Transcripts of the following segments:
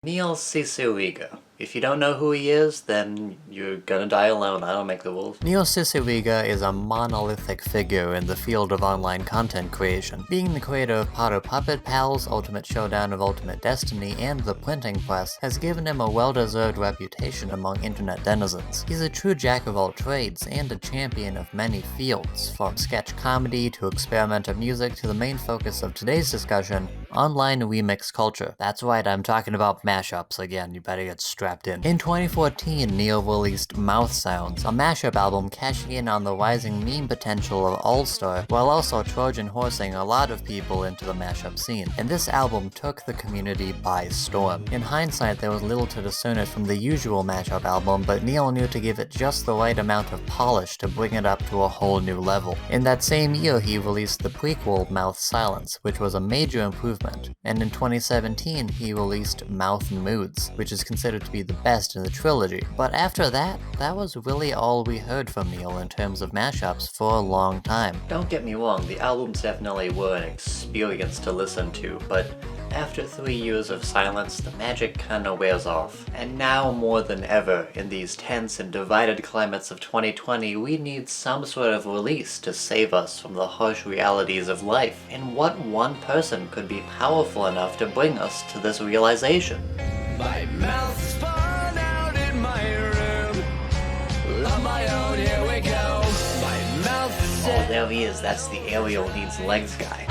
Neil Cicierega. If you don't know who he is, then you're gonna die alone. I don't make the rules. Neil Cicierega is a monolithic figure in the field of online content creation. Being the creator of Potter Puppet Pals, Ultimate Showdown of Ultimate Destiny, and The Printing Press has given him a well-deserved reputation among internet denizens. He's a true jack of all trades and a champion of many fields, from sketch comedy to experimental music to the main focus of today's discussion, online remix culture. That's right, I'm talking about mashups again, you better get strapped in. In 2014, Neil released Mouth Sounds, a mashup album cashing in on the rising meme potential of All-Star, while also Trojan horsing a lot of people into the mashup scene. And this album took the community by storm. In hindsight, there was little to discern it from the usual mashup album, but Neil knew to give it just the right amount of polish to bring it up to a whole new level. In that same year, he released the prequel Mouth Silence, which was a major improvement. And in 2017, he released Mouth Moods, which is considered to be the best in the trilogy. But after that was really all we heard from Neil in terms of mashups for a long time. Don't get me wrong, the albums definitely were an experience to listen to, but after 3 years of silence, the magic kinda wears off. And now more than ever, in these tense and divided climates of 2020, we need some sort of release to save us from the harsh realities of life. And what one person could be powerful enough to bring us to this realization? My mouth spun out in my room. On my own, here we go. My mouth Oh, there he is. That's the Ariel needs legs guy.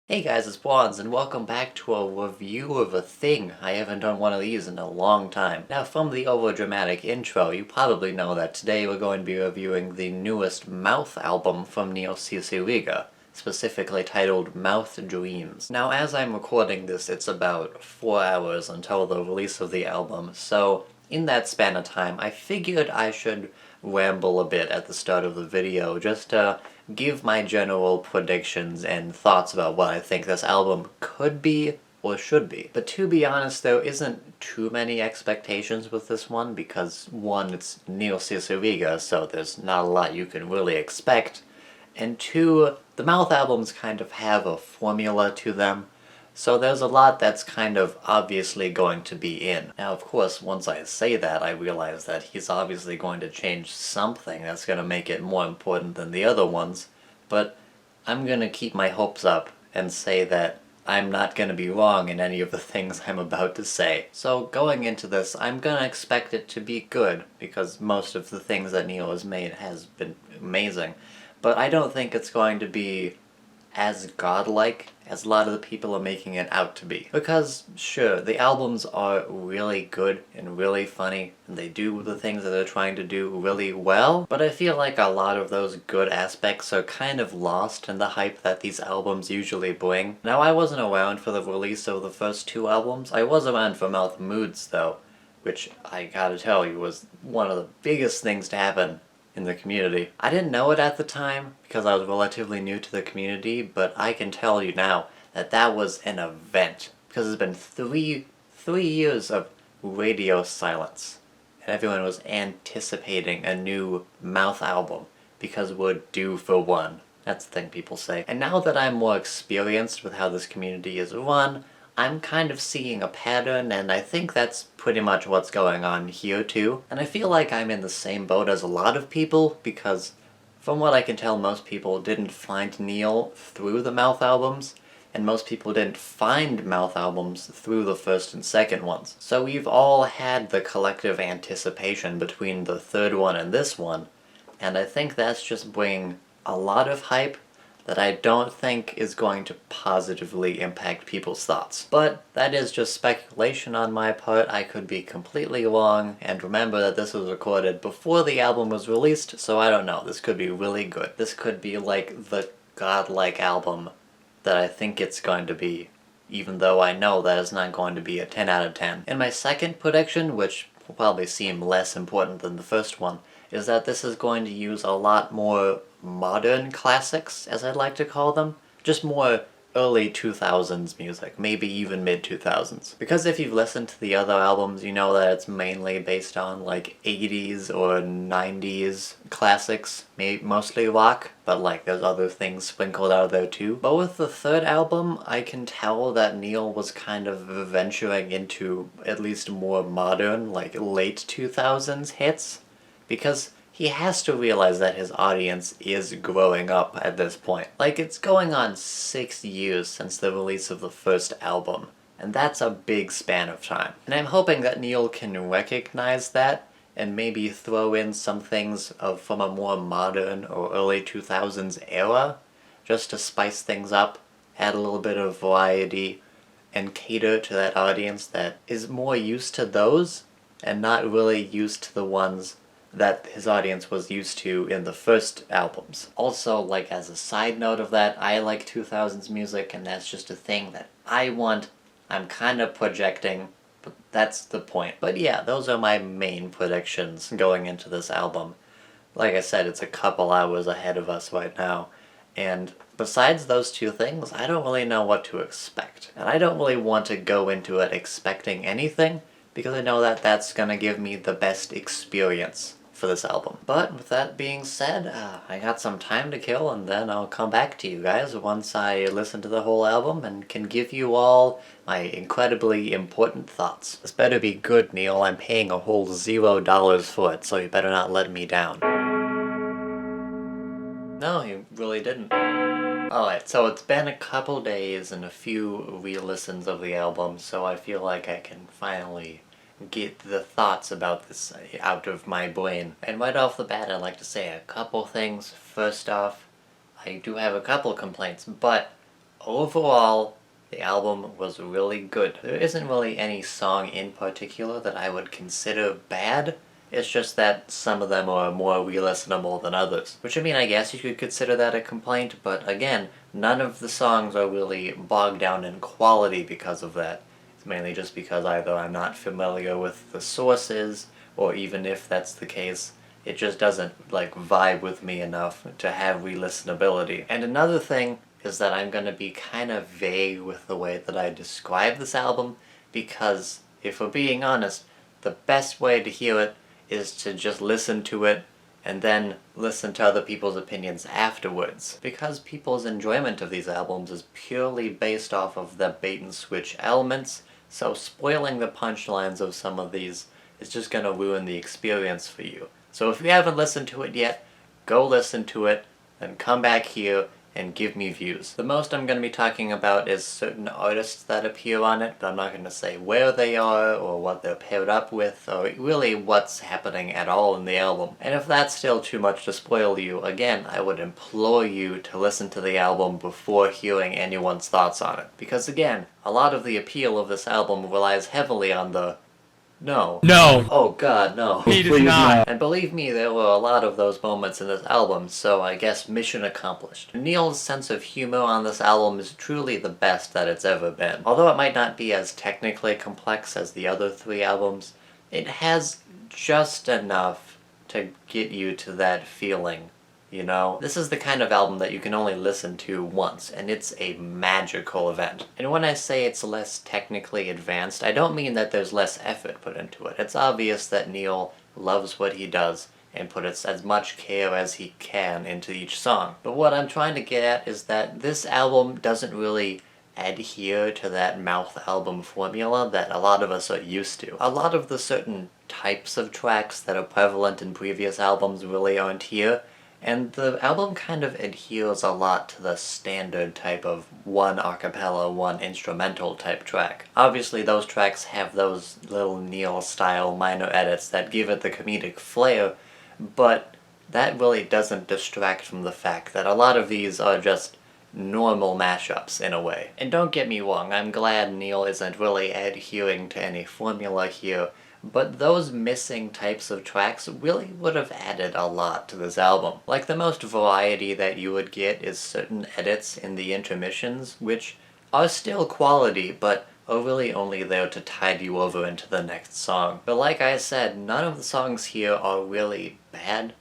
Hey guys, it's Bronze, and welcome back to a review of a thing. I haven't done one of these in a long time. Now, from the overdramatic intro, you probably know that today we're going to be reviewing the newest Mouth album from Neil Cicierega, specifically titled Mouth Dreams. Now, as I'm recording this, it's about 4 hours until the release of the album, so in that span of time, I figured I should ramble a bit at the start of the video, just to give my general predictions and thoughts about what I think this album could be or should be. But to be honest, there isn't too many expectations with this one, because one, it's Neil Cicierega, so there's not a lot you can really expect, and two, the Mouth albums kind of have a formula to them, so there's a lot that's kind of obviously going to be in. Now, of course, once I say that, I realize that he's obviously going to change something that's going to make it more important than the other ones, but I'm going to keep my hopes up and say that I'm not going to be wrong in any of the things I'm about to say. So going into this, I'm going to expect it to be good, because most of the things that Neil has made has been amazing, but I don't think it's going to be as godlike as a lot of the people are making it out to be. Because, sure, the albums are really good and really funny, and they do the things that they're trying to do really well, but I feel like a lot of those good aspects are kind of lost in the hype that these albums usually bring. Now, I wasn't around for the release of the first 2 albums. I was around for Mouth Moods, though, which I gotta tell you was one of the biggest things to happen in the community. I didn't know it at the time because I was relatively new to the community, but I can tell you now that that was an event, because it's been three years of radio silence, and everyone was anticipating a new Mouth album because we're due for one. That's the thing people say. And now that I'm more experienced with how this community is run, I'm kind of seeing a pattern, and I think that's pretty much what's going on here too. And I feel like I'm in the same boat as a lot of people, because from what I can tell, most people didn't find Neil through the Mouth albums, and most people didn't find Mouth albums through the first and second ones. So we've all had the collective anticipation between the third one and this one, and I think that's just bringing a lot of hype that I don't think is going to positively impact people's thoughts. But that is just speculation on my part. I could be completely wrong, and remember that this was recorded before the album was released, so I don't know. This could be really good. This could be like the godlike album that I think it's going to be, even though I know that it's not going to be a 10 out of 10. And my second prediction, which will probably seem less important than the first one, is that this is going to use a lot more modern classics, as I'd like to call them. Just more early 2000s music, maybe even mid 2000s. Because if you've listened to the other albums, you know that it's mainly based on like 80s or 90s classics, mostly rock, but like there's other things sprinkled out there too. But with the third album, I can tell that Neil was kind of venturing into at least more modern, like late 2000s hits, because he has to realize that his audience is growing up at this point. Like, it's going on 6 years since the release of the first album, and that's a big span of time. And I'm hoping that Neil can recognize that and maybe throw in some things from a more modern or early 2000s era, just to spice things up, add a little bit of variety, and cater to that audience that is more used to those and not really used to the ones that his audience was used to in the first albums. Also, like as a side note of that, I like 2000s music, and that's just a thing that I want. I'm kind of projecting, but that's the point. But yeah, those are my main predictions going into this album. Like I said, it's a couple hours ahead of us right now, and besides those two things, I don't really know what to expect. And I don't really want to go into it expecting anything, because I know that that's gonna give me the best experience for this album. But with that being said, I got some time to kill, and then I'll come back to you guys once I listen to the whole album and can give you all my incredibly important thoughts. This better be good, Neil. I'm paying a whole $0 for it, so you better not let me down. No, he really didn't. Alright, so it's been a couple days and a few re-listens of the album, so I feel like I can finally get the thoughts about this out of my brain. And right off the bat, I'd like to say a couple things. First off, I do have a couple complaints, but overall, the album was really good. There isn't really any song in particular that I would consider bad. It's just that some of them are more re-listenable than others. Which, I mean, I guess you could consider that a complaint, but again, none of the songs are really bogged down in quality because of that. It's mainly just because either I'm not familiar with the sources, or even if that's the case, it just doesn't, like, vibe with me enough to have re-listenability. And another thing is that I'm gonna be kind of vague with the way that I describe this album, because, if we're being honest, the best way to hear it is to just listen to it and then listen to other people's opinions afterwards. Because people's enjoyment of these albums is purely based off of the bait-and-switch elements, so spoiling the punchlines of some of these is just gonna ruin the experience for you. So if you haven't listened to it yet, go listen to it, then come back here and give me views. The most I'm going to be talking about is certain artists that appear on it, but I'm not going to say where they are, or what they're paired up with, or really what's happening at all in the album. And if that's still too much to spoil you, again, I would implore you to listen to the album before hearing anyone's thoughts on it. Because again, a lot of the appeal of this album relies heavily on the no. No. Oh god, no. He does not. And believe me, there were a lot of those moments in this album, so I guess mission accomplished. Neil's sense of humor on this album is truly the best that it's ever been. Although it might not be as technically complex as the other three albums, it has just enough to get you to that feeling. You know, this is the kind of album that you can only listen to once, and it's a magical event. And when I say it's less technically advanced, I don't mean that there's less effort put into it. It's obvious that Neil loves what he does and puts as much care as he can into each song. But what I'm trying to get at is that this album doesn't really adhere to that mouth album formula that a lot of us are used to. A lot of the certain types of tracks that are prevalent in previous albums really aren't here. And the album kind of adheres a lot to the standard type of one a cappella, one instrumental type track. Obviously those tracks have those little Neil-style minor edits that give it the comedic flair, but that really doesn't distract from the fact that a lot of these are just normal mashups in a way. And don't get me wrong, I'm glad Neil isn't really adhering to any formula here, but those missing types of tracks really would have added a lot to this album. Like, the most variety that you would get is certain edits in the intermissions, which are still quality, but are really only there to tide you over into the next song. But like I said, none of the songs here are really bad.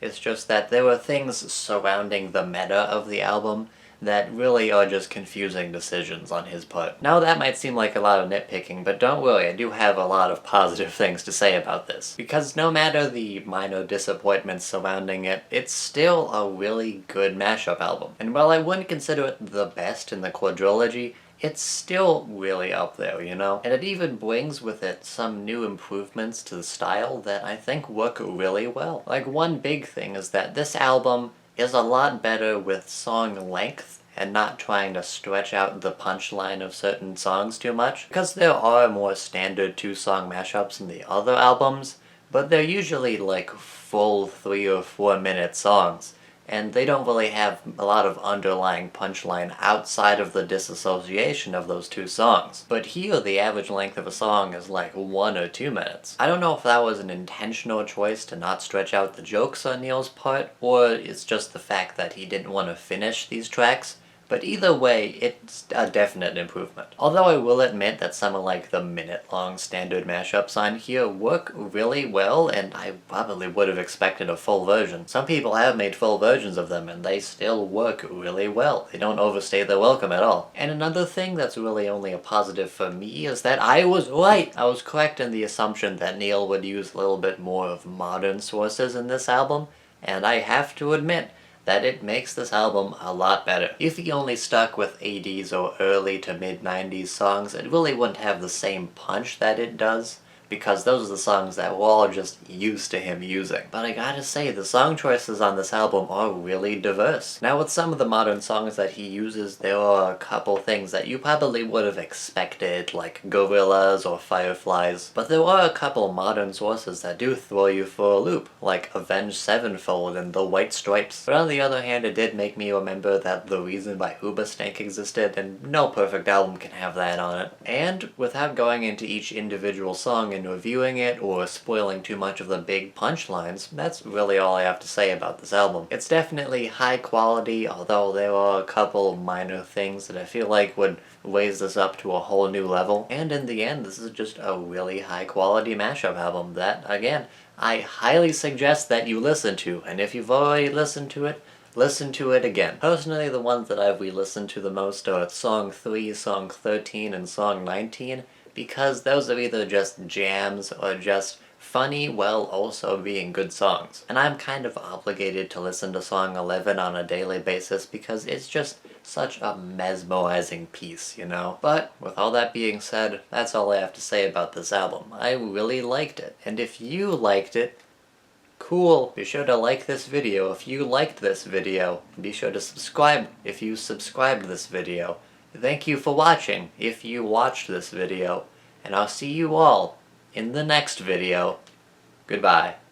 It's just that there were things surrounding the meta of the album that really are just confusing decisions on his part. Now that might seem like a lot of nitpicking, but don't worry, I do have a lot of positive things to say about this. Because no matter the minor disappointments surrounding it, it's still a really good mashup album. And while I wouldn't consider it the best in the quadrilogy, it's still really up there, you know? And it even brings with it some new improvements to the style that I think work really well. Like, one big thing is that this album is a lot better with song length and not trying to stretch out the punchline of certain songs too much. Because there are more standard 2-song mashups in the other albums, but they're usually like full 3 or 4 minute songs, and they don't really have a lot of underlying punchline outside of the disassociation of those 2 songs. But here, the average length of a song is like 1 or 2 minutes. I don't know if that was an intentional choice to not stretch out the jokes on Neil's part, or it's just the fact that he didn't want to finish these tracks. But either way, it's a definite improvement. Although I will admit that some of like the minute-long standard mashups on here work really well, and I probably would have expected a full version. Some people have made full versions of them, and they still work really well. They don't overstay their welcome at all. And another thing that's really only a positive for me is that I was right! I was correct in the assumption that Neil would use a little bit more of modern sources in this album, and I have to admit that it makes this album a lot better. If he only stuck with 80s or early to mid-90s songs, it really wouldn't have the same punch that it does, because those are the songs that we're all just used to him using. But I gotta say, the song choices on this album are really diverse. Now, with some of the modern songs that he uses, there are a couple things that you probably would have expected, like Gorillas or Fireflies, but there are a couple modern sources that do throw you for a loop, like Avenged Sevenfold and The White Stripes. But on the other hand, it did make me remember that The Reason by Hoobastank existed, and no perfect album can have that on it. And without going into each individual song and reviewing it or spoiling too much of the big punchlines, that's really all I have to say about this album. It's definitely high quality, although there are a couple minor things that I feel like would raise this up to a whole new level. And in the end, this is just a really high quality mashup album that, again, I highly suggest that you listen to. And if you've already listened to it, listen to it again. Personally, the ones that I've re-listened to the most are Song 3, Song 13, and Song 19, because those are either just jams or just funny while also being good songs. And I'm kind of obligated to listen to Song 11 on a daily basis because it's just such a mesmerizing piece, you know? But with all that being said, that's all I have to say about this album. I really liked it. And if you liked it, cool. Be sure to like this video if you liked this video. Be sure to subscribe if you subscribed this video. Thank you for watching if you watched this video, and I'll see you all in the next video. Goodbye.